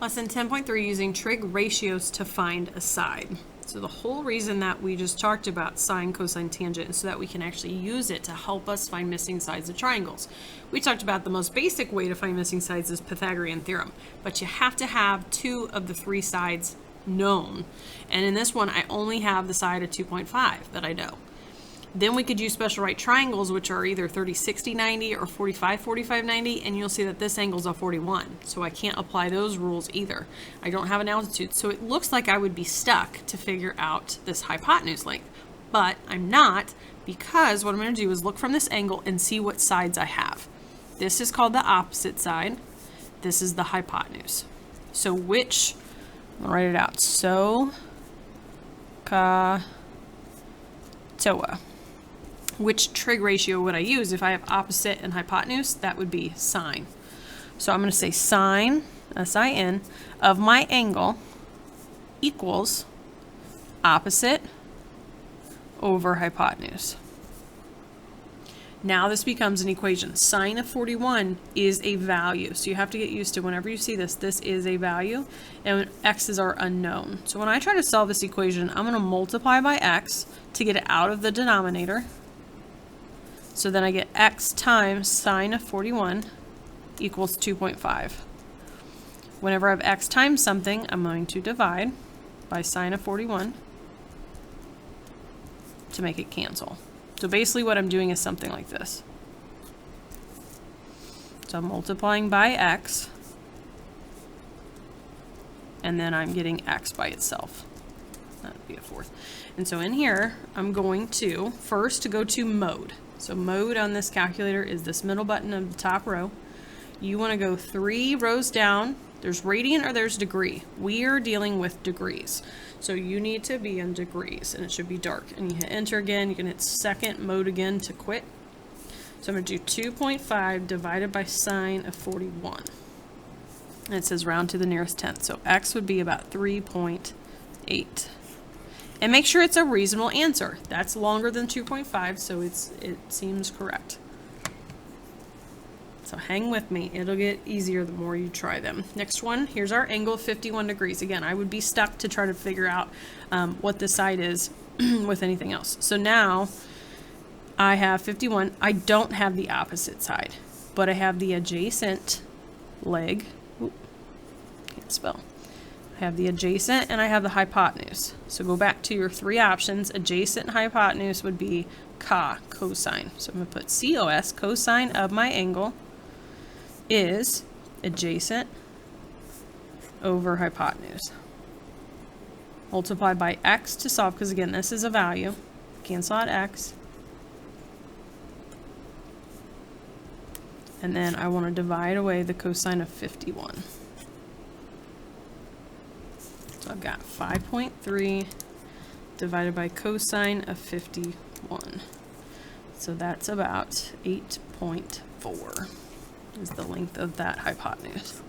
Lesson 10.3, using trig ratios to find a side. So the whole reason that we just talked about sine, cosine, tangent is so that we can actually use it to help us find missing sides of triangles. We talked about the most basic way to find missing sides is Pythagorean theorem, but you have to have 2 of the 3 sides known. And in this one, I only have the side of 2.5 that I know. Then we could use special right triangles, which are either 30, 60, 90 or 45, 45, 90, and you'll see that this angle is a 41. So I can't apply those rules either. I don't have an altitude, so it looks like I would be stuck to figure out this hypotenuse length. But I'm not, because what I'm going to do is look from this angle and see what sides I have. This is called the opposite side. This is the hypotenuse. So which, I'll write it out. So, ka, toa. Which trig ratio would I use if I have opposite and hypotenuse? That would be sine. So I'm going to say sine, S-I-N, of my angle equals opposite over hypotenuse. Now this becomes an equation. Sine of 41 is a value. So you have to get used to whenever you see this, this is a value, and x's are unknown. So when I try to solve this equation, I'm going to multiply by x to get it out of the denominator. So then I get x times sine of 41 equals 2.5. Whenever I have x times something, I'm going to divide by sine of 41 to make it cancel. So basically what I'm doing is something like this. So I'm multiplying by x, and then I'm getting x by itself. That would be a fourth. And so in here, I'm going to first go to mode. So mode on this calculator is this middle button of the top row. You want to go 3 rows down. There's radian or there's degree. We are dealing with degrees. So you need to be in degrees, and it should be dark. And you hit enter again. You can hit second mode again to quit. So I'm going to do 2.5 divided by sine of 41. And it says round to the nearest tenth. So x would be about 3.8. And make sure it's a reasonable answer. That's longer than 2.5, so it seems correct. So hang with me. It'll get easier the more you try them. Next one, here's our angle, 51 degrees. Again, I would be stuck to try to figure out what this side is with anything else. So now I have 51. I don't have the opposite side, but I have the adjacent leg. Ooh, can't spell. I have the adjacent and I have the hypotenuse. So go back to your 3 options. Adjacent and hypotenuse would be cosine. So I'm going to put cos, cosine of my angle, is adjacent over hypotenuse. Multiply by x to solve, because again, this is a value. Cancel out x. And then I want to divide away the cosine of 51. So I've got 5.3 divided by cosine of 51. So that's about 8.4 is the length of that hypotenuse.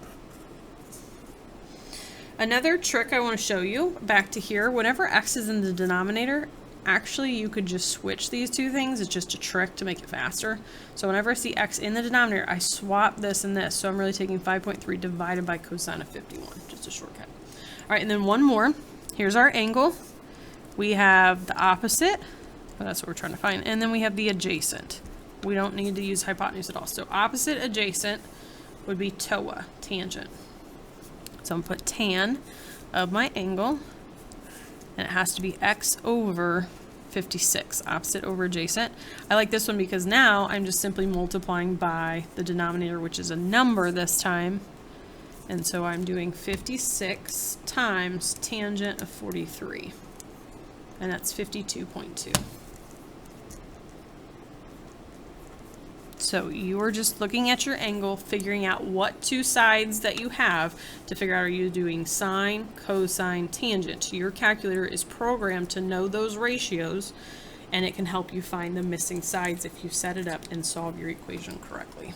Another trick I want to show you, back to here, whenever x is in the denominator, actually you could just switch these two things. It's just a trick to make it faster. So whenever I see x in the denominator, I swap this and this. So I'm really taking 5.3 divided by cosine of 51, just a shortcut. All right, and then one more. Here's our angle. We have the opposite. Well, that's what we're trying to find. And then we have the adjacent. We don't need to use hypotenuse at all. So opposite adjacent would be toa, tangent. So I'm going to put tan of my angle, and it has to be x over 56, opposite over adjacent. I like this one because now I'm just simply multiplying by the denominator, which is a number this time. And so I'm doing 56 times tangent of 43. And that's 52.2. So you are just looking at your angle, figuring out what 2 sides that you have to figure out, are you doing sine, cosine, tangent. Your calculator is programmed to know those ratios, and it can help you find the missing sides if you set it up and solve your equation correctly.